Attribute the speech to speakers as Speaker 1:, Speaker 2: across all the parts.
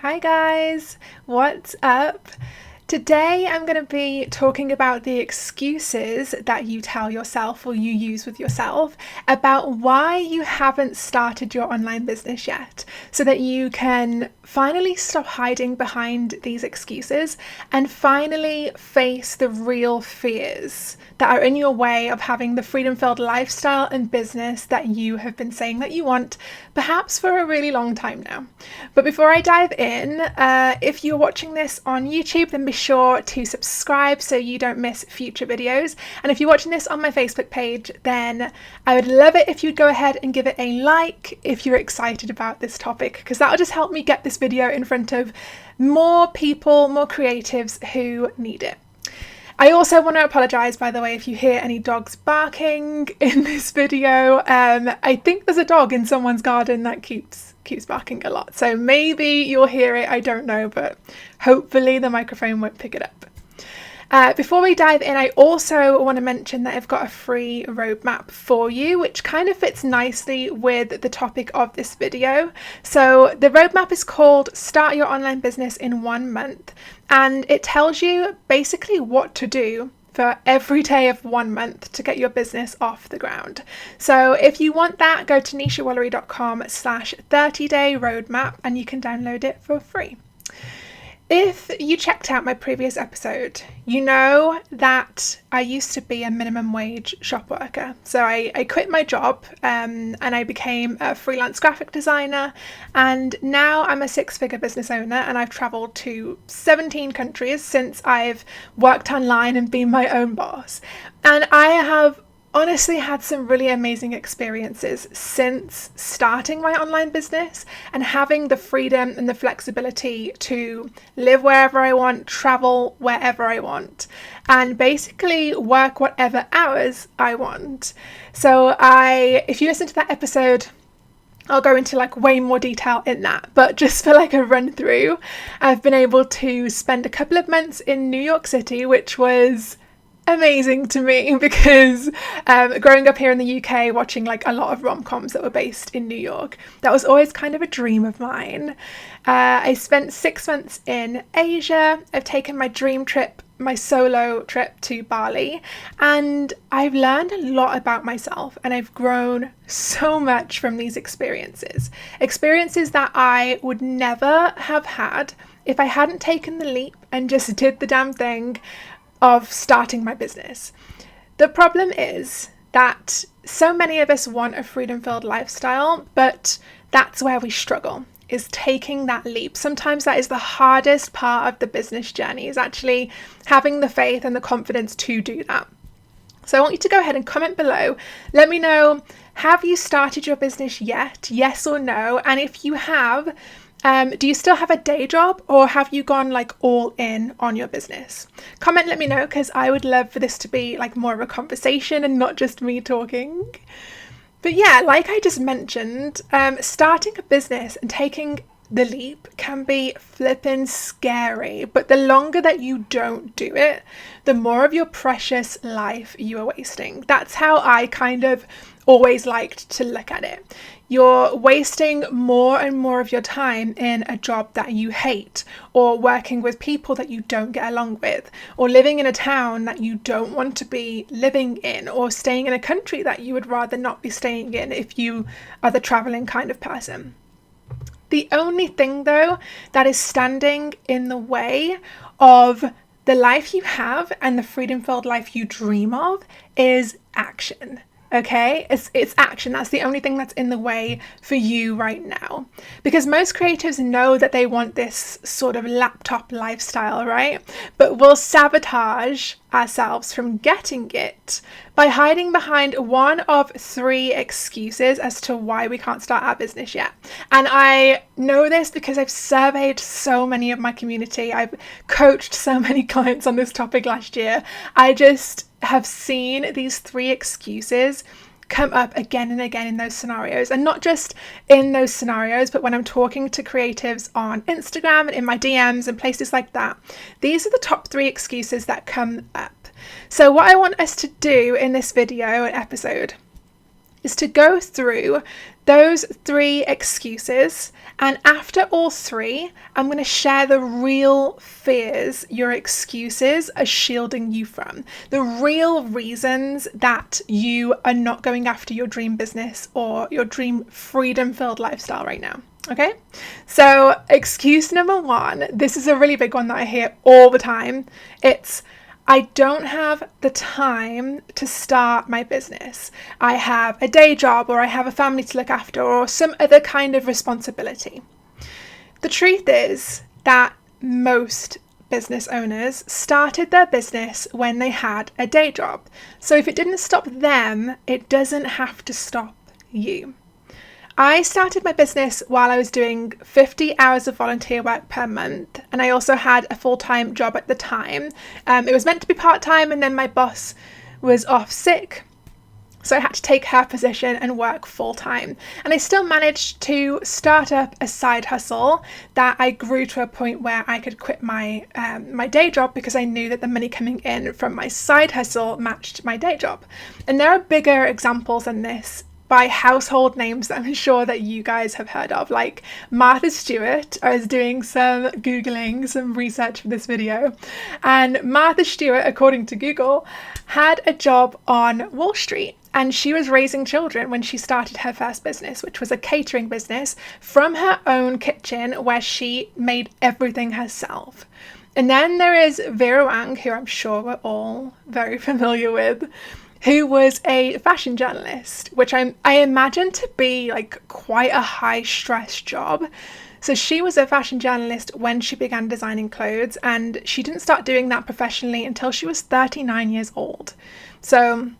Speaker 1: Hi guys, what's up? Today I'm going to be talking about the excuses that you tell yourself or you use with yourself about why you haven't started your online business yet, so that you can finally stop hiding behind these excuses and finally face the real fears that are in your way of having the freedom-filled lifestyle and business that you have been saying that you want, perhaps for a really long time now. But before I dive in, if you're watching this on YouTube, then be sure to subscribe so you don't miss future videos. And if you're watching this on my Facebook page, then I would love it if you'd go ahead and give it a like if you're excited about this topic, because that'll just help me get this video in front of more people, more creatives who need it. I also want to apologise, by the way, if you hear any dogs barking in this video. I think there's a dog in someone's garden that keeps barking a lot, so maybe you'll hear it, I don't know, but hopefully the microphone won't pick it up. Before we dive in, I also want to mention that I've got a free roadmap for you, which kind of fits nicely with the topic of this video. So the roadmap is called Start Your Online Business in 1 Month, and it tells you basically what to do for every day of 1 month to get your business off the ground. So if you want that, go to nishawoolery.com/30-day roadmap and you can download it for free. If you checked out my previous episode, you know that I used to be a minimum wage shop worker. So I quit my job and I became a freelance graphic designer, and now I'm a 6-figure business owner, and I've traveled to 17 countries since I've worked online and been my own boss. And I have honestly had some really amazing experiences since starting my online business and having the freedom and the flexibility to live wherever I want, travel wherever I want, and basically work whatever hours I want. So if you listen to that episode, I'll go into way more detail in that, but just for a run through, I've been able to spend a couple of months in New York City, which was amazing to me because growing up here in the UK, watching a lot of rom-coms that were based in New York, that was always kind of a dream of mine. I spent 6 months in Asia. I've taken my dream trip, my solo trip to Bali, and I've learned a lot about myself, and I've grown so much from these experiences that I would never have had if I hadn't taken the leap and just did the damn thing of starting my business. The problem is that so many of us want a freedom-filled lifestyle, but that's where we struggle, is taking that leap. Sometimes that is the hardest part of the business journey, is actually having the faith and the confidence to do that. So I want you to go ahead and comment below. Let me know, have you started your business yet? Yes or no? And if you have, do you still have a day job, or have you gone all in on your business? Comment, let me know, because I would love for this to be more of a conversation and not just me talking. But yeah, like I just mentioned, starting a business and taking the leap can be flippin' scary, but the longer that you don't do it, the more of your precious life you are wasting. That's how I kind of always liked to look at it. You're wasting more and more of your time in a job that you hate, or working with people that you don't get along with, or living in a town that you don't want to be living in, or staying in a country that you would rather not be staying in if you are the traveling kind of person. The only thing, though, that is standing in the way of the life you have and the freedom-filled life you dream of is action. Okay, it's action. That's the only thing that's in the way for you right now, because most creatives know that they want this sort of laptop lifestyle, right? But we'll sabotage ourselves from getting it by hiding behind one of 3 excuses as to why we can't start our business yet. And I know this because I've surveyed so many of my community. I've coached so many clients on this topic last year. I just have seen these 3 excuses come up again and again in those scenarios, and not just in those scenarios, but when I'm talking to creatives on Instagram and in my DMs and places like that. These are the top 3 excuses that come up. So what I want us to do in this video and episode is to go through those 3 excuses, and after all 3, I'm going to share the real fears your excuses are shielding you from, the real reasons that you are not going after your dream business or your dream freedom-filled lifestyle right now. Okay, so excuse number 1, this is a really big one that I hear all the time. It's, I don't have the time to start my business. I have a day job, or I have a family to look after, or some other kind of responsibility. The truth is that most business owners started their business when they had a day job. So if it didn't stop them, it doesn't have to stop you. I started my business while I was doing 50 hours of volunteer work per month, and I also had a full-time job at the time. It was meant to be part-time, and then my boss was off sick, so I had to take her position and work full-time. And I still managed to start up a side hustle that I grew to a point where I could quit my day job, because I knew that the money coming in from my side hustle matched my day job. And there are bigger examples than this by household names that I'm sure that you guys have heard of, like Martha Stewart. I was doing some Googling, some research for this video, and Martha Stewart, according to Google, had a job on Wall Street, and she was raising children when she started her first business, which was a catering business from her own kitchen where she made everything herself. And then there is Vera Wang, who I'm sure we're all very familiar with, who was a fashion journalist, which I imagine to be like quite a high stress job. So she was a fashion journalist when she began designing clothes, and she didn't start doing that professionally until she was 39 years old. So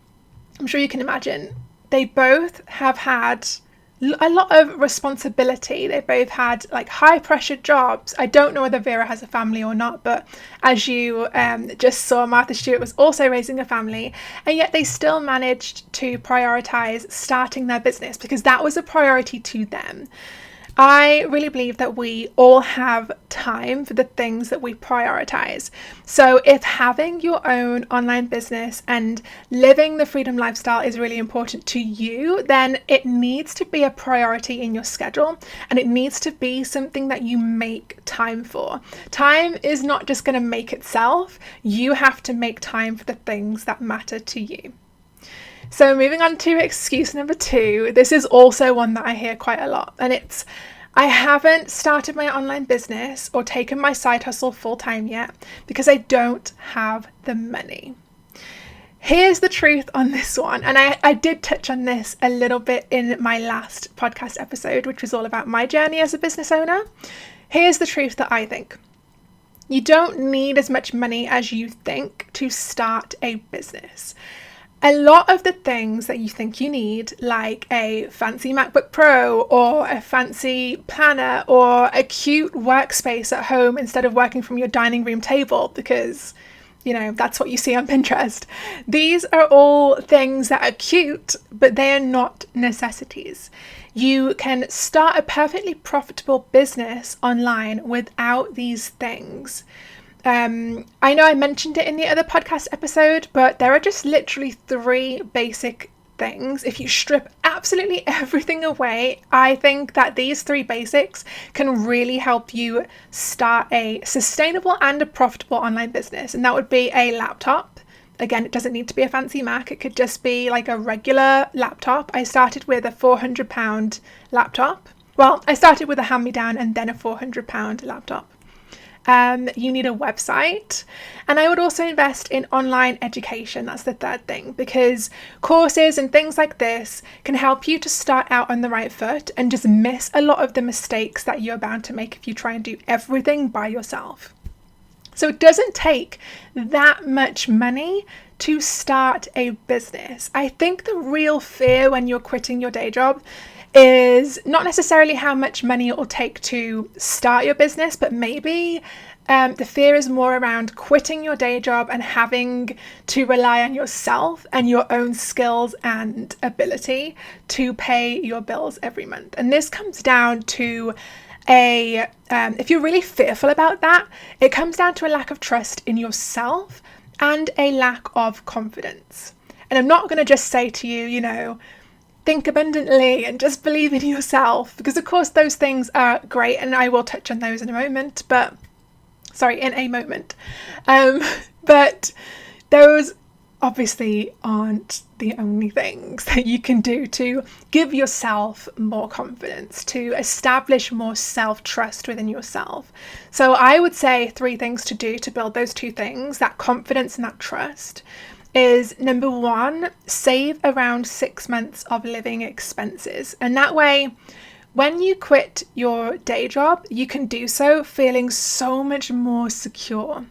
Speaker 1: I'm sure you can imagine they both have had a lot of responsibility. They both had like high pressure jobs. I don't know whether Vera has a family or not, but as you just saw, Martha Stewart was also raising a family, and yet they still managed to prioritize starting their business because that was a priority to them. I really believe that we all have time for the things that we prioritize. So if having your own online business and living the freedom lifestyle is really important to you, then it needs to be a priority in your schedule, and it needs to be something that you make time for. Time is not just going to make itself. You have to make time for the things that matter to you. So moving on to excuse number 2, this is also one that I hear quite a lot, and it's, I haven't started my online business or taken my side hustle full time yet because I don't have the money. Here's the truth on this one, and I did touch on this a little bit in my last podcast episode, which was all about my journey as a business owner. Here's the truth that I think. You don't need as much money as you think to start a business. A lot of the things that you think you need, like a fancy MacBook Pro or a fancy planner or a cute workspace at home instead of working from your dining room table because, you know, that's what you see on Pinterest. These are all things that are cute, but they are not necessities. You can start a perfectly profitable business online without these things. I know I mentioned it in the other podcast episode, but there are just literally 3 basic things. If you strip absolutely everything away, I think that these 3 basics can really help you start a sustainable and a profitable online business. And that would be a laptop. Again, it doesn't need to be a fancy Mac. It could just be like a regular laptop. I started with a £400 laptop. Well, I started with a hand-me-down and then a £400 laptop. You need a website, and I would also invest in online education. That's the 3rd thing, because courses and things like this can help you to start out on the right foot and just miss a lot of the mistakes that you're bound to make if you try and do everything by yourself. So it doesn't take that much money to start a business. I think the real fear when you're quitting your day job is not necessarily how much money it will take to start your business, but maybe the fear is more around quitting your day job and having to rely on yourself and your own skills and ability to pay your bills every month. And this comes down to if you're really fearful about that, it comes down to a lack of trust in yourself and a lack of confidence. And I'm not going to just say to you, you know, think abundantly and just believe in yourself, because of course those things are great, and I will touch on those in a moment, but those obviously aren't the only things that you can do to give yourself more confidence, to establish more self-trust within yourself. So I would say 3 things to do to build those 2 things, that confidence and that trust, is number 1, save around 6 months of living expenses. And that way, when you quit your day job, you can do so feeling so much more secure,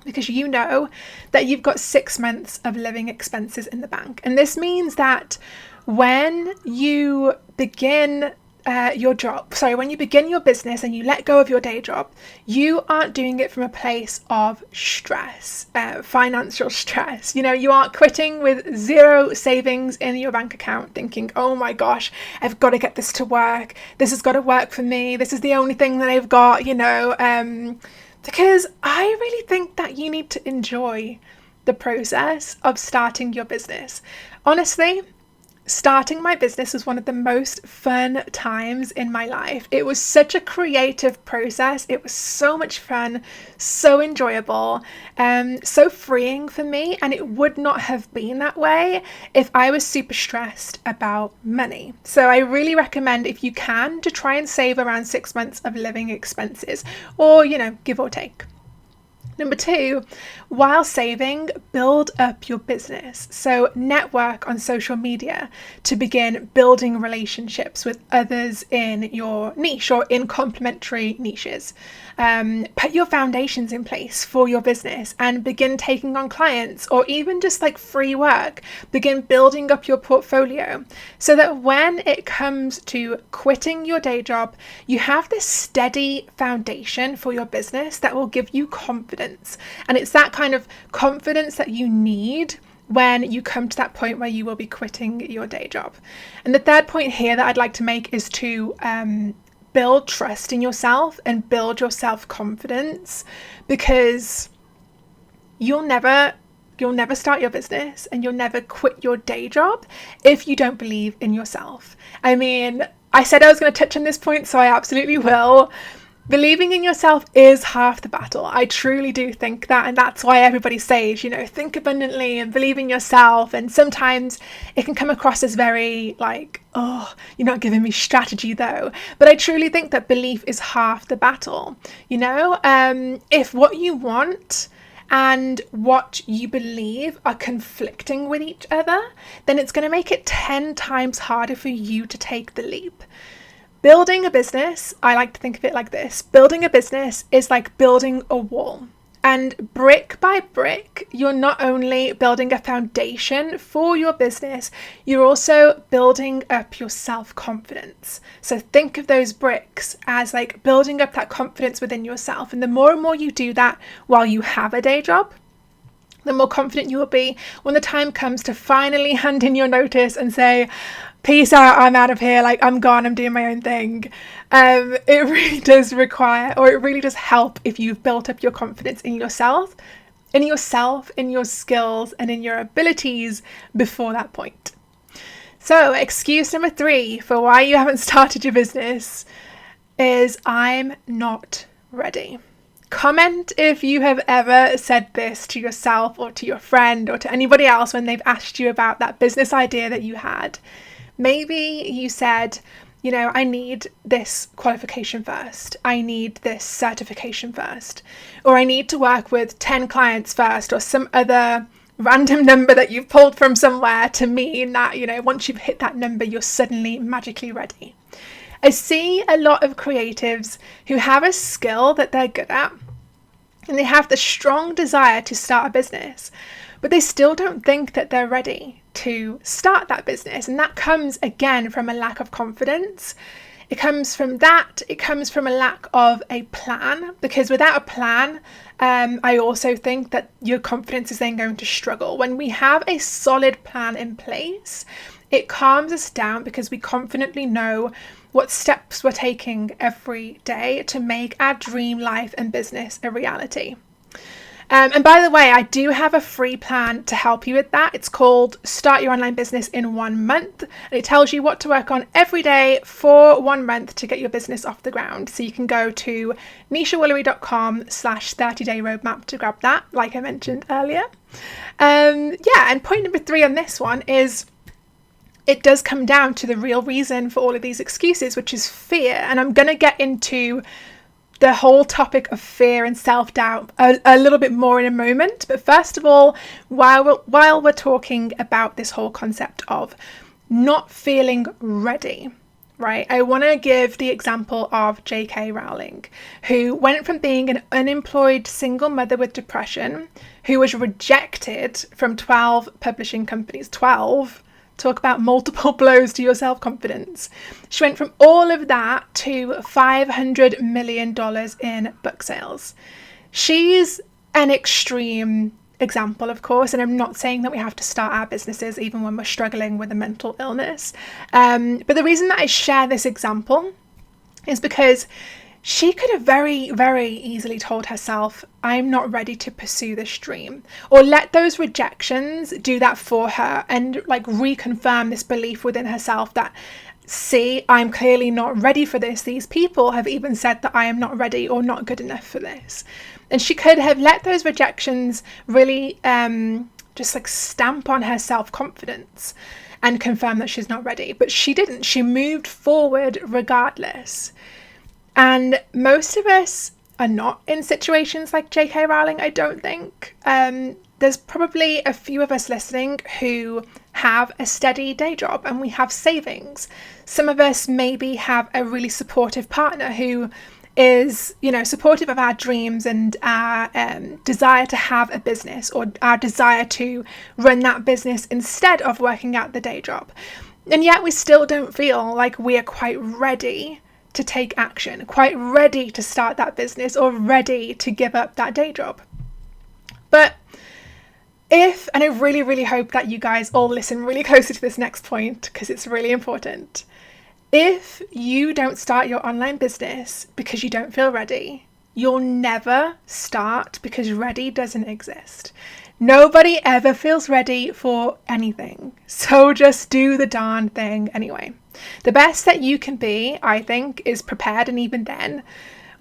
Speaker 1: because you know that you've got 6 months of living expenses in the bank. And this means that when you begin when you begin your business and you let go of your day job, you aren't doing it from a place of stress, financial stress. You aren't quitting with 0 savings in your bank account thinking, oh my gosh, I've got to get this to work. This has got to work for me. This is the only thing that I've got, because I really think that you need to enjoy the process of starting your business. Honestly, starting my business was one of the most fun times in my life. It was such a creative process. It was so much fun, so enjoyable, so freeing for me. And it would not have been that way if I was super stressed about money. So I really recommend, if you can, to try and save around 6 months of living expenses, or, give or take. Number 2, while saving, build up your business. So network on social media to begin building relationships with others in your niche or in complementary niches. Put your foundations in place for your business and begin taking on clients, or even just like free work. Begin building up your portfolio so that when it comes to quitting your day job, you have this steady foundation for your business that will give you confidence. And it's that kind of confidence that you need when you come to that point where you will be quitting your day job. And the third point here that I'd like to make is to build trust in yourself and build your self-confidence, because you'll never start your business and you'll never quit your day job if you don't believe in yourself. I mean, I said I was going to touch on this point, so I absolutely will. Believing in yourself is half the battle. I truly do think that, and that's why everybody says, think abundantly and believe in yourself. And sometimes it can come across as very like, oh, you're not giving me strategy though. But I truly think that belief is half the battle. If what you want and what you believe are conflicting with each other, then it's going to make it 10 times harder for you to take the leap. Building a business, I like to think of it like this. Building a business is like building a wall. And brick by brick, you're not only building a foundation for your business, you're also building up your self-confidence. So think of those bricks as like building up that confidence within yourself. And the more and more you do that while you have a day job, the more confident you will be when the time comes to finally hand in your notice and say, peace out, I'm out of here, like I'm gone, I'm doing my own thing. It really does it really does help if you've built up your confidence in yourself, in your skills, and in your abilities before that point. So excuse number 3 for why you haven't started your business is, I'm not ready. Comment if you have ever said this to yourself or to your friend or to anybody else when they've asked you about that business idea that you had. Maybe you said, I need this qualification first. I need this certification first. Or I need to work with 10 clients first, or some other random number that you've pulled from somewhere to mean that, once you've hit that number, you're suddenly magically ready. I see a lot of creatives who have a skill that they're good at, and they have the strong desire to start a business, but they still don't think that they're ready to start that business. And that comes again from a lack of confidence. It comes from that. It comes from a lack of a plan, because without a plan, I also think that your confidence is then going to struggle. When we have a solid plan in place, it calms us down because we confidently know what steps we're taking every day to make our dream life and business a reality. And by the way, I do have a free plan to help you with that. It's called Start Your Online Business in 1 month. And it tells you what to work on every day for 1 month to get your business off the ground. So you can go to nishawoolery.com/30-day roadmap to grab that, like I mentioned earlier. And point number 3 on this one is it does come down to the real reason for all of these excuses, which is fear. And I'm going to get into the whole topic of fear and self-doubt a little bit more in a moment. But first of all, while we're talking about this whole concept of not feeling ready, right, I want to give the example of J.K. Rowling, who went from being an unemployed single mother with depression, who was rejected from 12 publishing companies. 12. Talk about multiple blows to your self-confidence. She went from all of that to $500 million in book sales. She's an extreme example, of course, and I'm not saying that we have to start our businesses even when we're struggling with a mental illness. But the reason that I share this example is because she could have very, very easily told herself, I'm not ready to pursue this dream, or let those rejections do that for her and reconfirm this belief within herself that, see, I'm clearly not ready for this. These people have even said that I am not ready or not good enough for this. And she could have let those rejections really stamp on her self-confidence and confirm that she's not ready. But she didn't. She moved forward regardless. And most of us are not in situations like J.K. Rowling, I don't think. There's probably a few of us listening who have a steady day job and we have savings. Some of us maybe have a really supportive partner who is, supportive of our dreams and our desire to have a business, or our desire to run that business instead of working at the day job. And yet we still don't feel like we are quite ready to take action, quite ready to start that business, or ready to give up that day job. But and I really, really hope that you guys all listen really closely to this next point, because it's really important. If you don't start your online business because you don't feel ready, you'll never start, because ready doesn't exist. Nobody ever feels ready for anything. So just do the darn thing anyway. The best that you can be, I think, is prepared, and even then,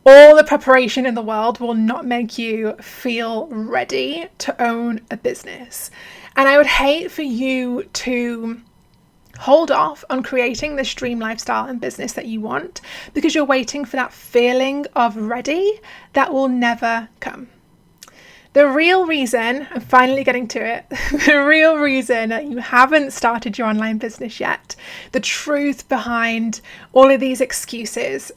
Speaker 1: all the preparation in the world will not make you feel ready to own a business. And I would hate for you to hold off on creating this dream lifestyle and business that you want because you're waiting for that feeling of ready that will never come. The real reason, I'm finally getting to it, the real reason that you haven't started your online business yet, the truth behind all of these excuses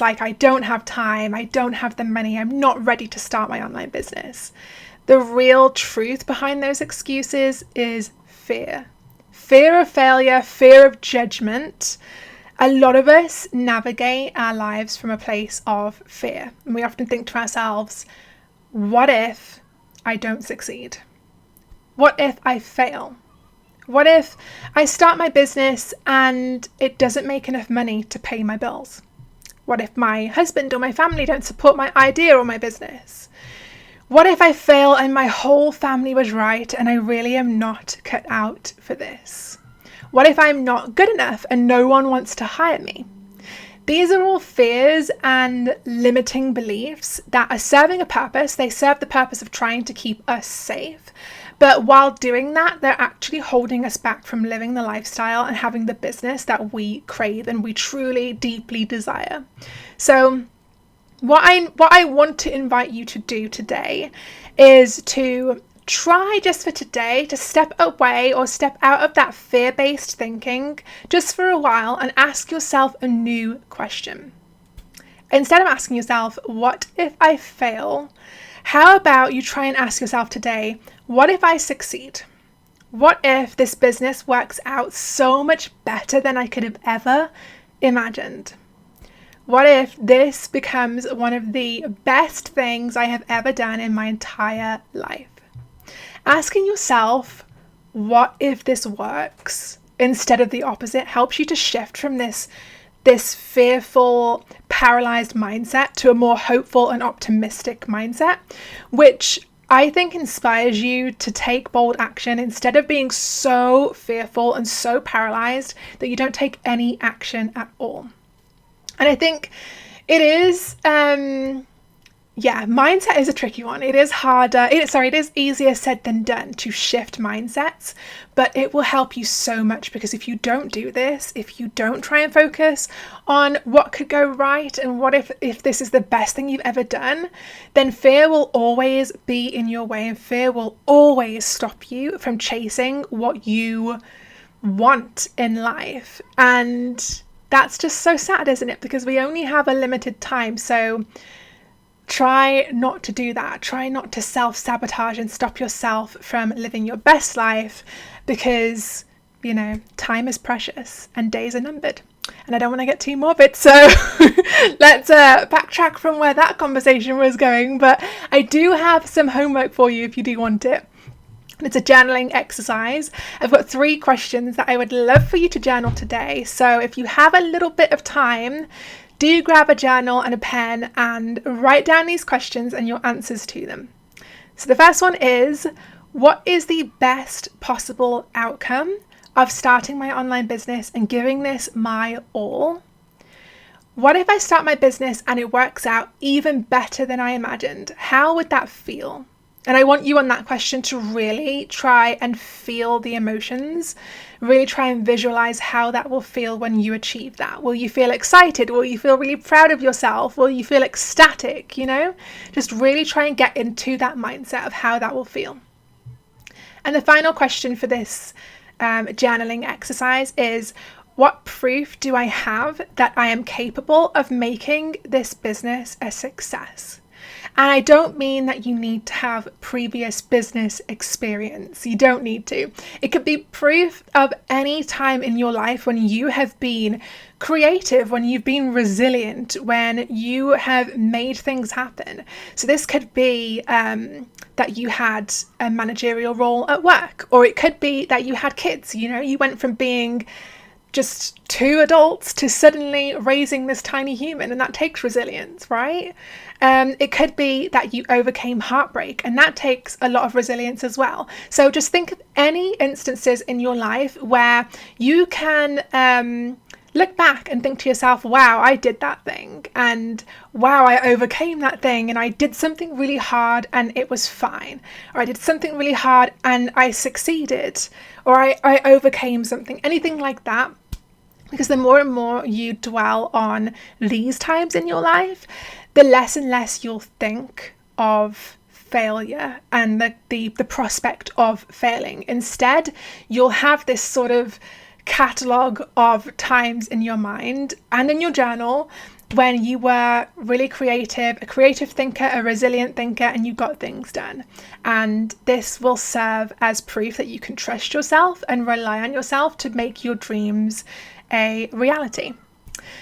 Speaker 1: like I don't have time, I don't have the money, I'm not ready to start my online business. The real truth behind those excuses is fear. Fear of failure, fear of judgment. A lot of us navigate our lives from a place of fear. And we often think to ourselves, what if I don't succeed? What if I fail? What if I start my business and it doesn't make enough money to pay my bills? What if my husband or my family don't support my idea or my business? What if I fail and my whole family was right and I really am not cut out for this? What if I'm not good enough and no one wants to hire me? These are all fears and limiting beliefs that are serving a purpose. They serve the purpose of trying to keep us safe. But while doing that, they're actually holding us back from living the lifestyle and having the business that we crave and we truly, deeply desire. So what I want to invite you to do today is to try just for today to step away or step out of that fear-based thinking just for a while and ask yourself a new question. Instead of asking yourself, what if I fail? How about you try and ask yourself today, what if I succeed? What if this business works out so much better than I could have ever imagined? What if this becomes one of the best things I have ever done in my entire life? Asking yourself, what if this works, instead of the opposite, helps you to shift from this fearful, paralyzed mindset to a more hopeful and optimistic mindset, which I think inspires you to take bold action instead of being so fearful and so paralyzed that you don't take any action at all. And I think it is, mindset is a tricky one. It is harder. It is easier said than done to shift mindsets, but it will help you so much, because if you don't do this, if you don't try and focus on what could go right and what if this is the best thing you've ever done, then fear will always be in your way, and fear will always stop you from chasing what you want in life. And that's just so sad, isn't it? Because we only have a limited time. So try not to do that. Try not to self-sabotage and stop yourself from living your best life, because, time is precious and days are numbered. And I don't want to get too morbid, so let's backtrack from where that conversation was going. But I do have some homework for you if you do want it. It's a journaling exercise. I've got 3 questions that I would love for you to journal today. So if you have a little bit of time, do grab a journal and a pen and write down these questions and your answers to them. So the first one is, what is the best possible outcome of starting my online business and giving this my all? What if I start my business and it works out even better than I imagined? How would that feel? And I want you on that question to really try and feel the emotions, really try and visualize how that will feel when you achieve that. Will you feel excited? Will you feel really proud of yourself? Will you feel ecstatic? Just really try and get into that mindset of how that will feel. And the final question for this journaling exercise is, what proof do I have that I am capable of making this business a success? And I don't mean that you need to have previous business experience. You don't need to. It could be proof of any time in your life when you have been creative, when you've been resilient, when you have made things happen. So this could be that you had a managerial role at work, or it could be that you had kids. You went from being just 2 adults to suddenly raising this tiny human, and that takes resilience, right? It could be that you overcame heartbreak, and that takes a lot of resilience as well. So just think of any instances in your life where you can look back and think to yourself, wow, I did that thing, and wow, I overcame that thing, and I did something really hard and it was fine, or I did something really hard and I succeeded, or I overcame something, anything like that. Because the more and more you dwell on these times in your life, the less and less you'll think of failure and the prospect of failing. Instead, you'll have this sort of catalogue of times in your mind and in your journal when you were really creative, a creative thinker, a resilient thinker, and you got things done. And this will serve as proof that you can trust yourself and rely on yourself to make your dreams a reality.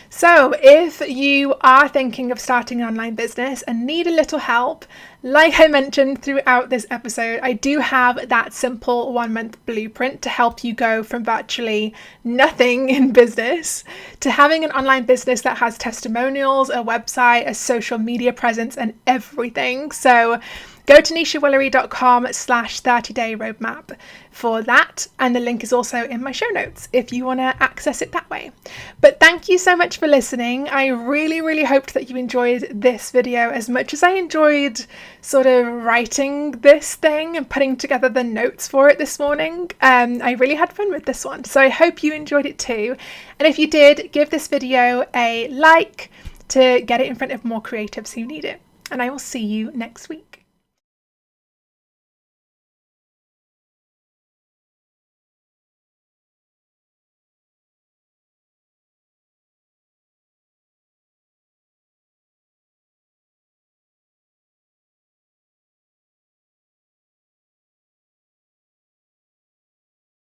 Speaker 1: So if you are thinking of starting an online business and need a little help, like I mentioned throughout this episode, I do have that simple 1-month blueprint to help you go from virtually nothing in business to having an online business that has testimonials, a website, a social media presence, and everything. So go to nishawillery.com/30-day roadmap for that. And the link is also in my show notes if you want to access it that way. But thank you so much for listening. I really, really hoped that you enjoyed this video as much as I enjoyed sort of writing this thing and putting together the notes for it this morning. I really had fun with this one. So I hope you enjoyed it too. And if you did, give this video a like to get it in front of more creatives who need it. And I will see you next week.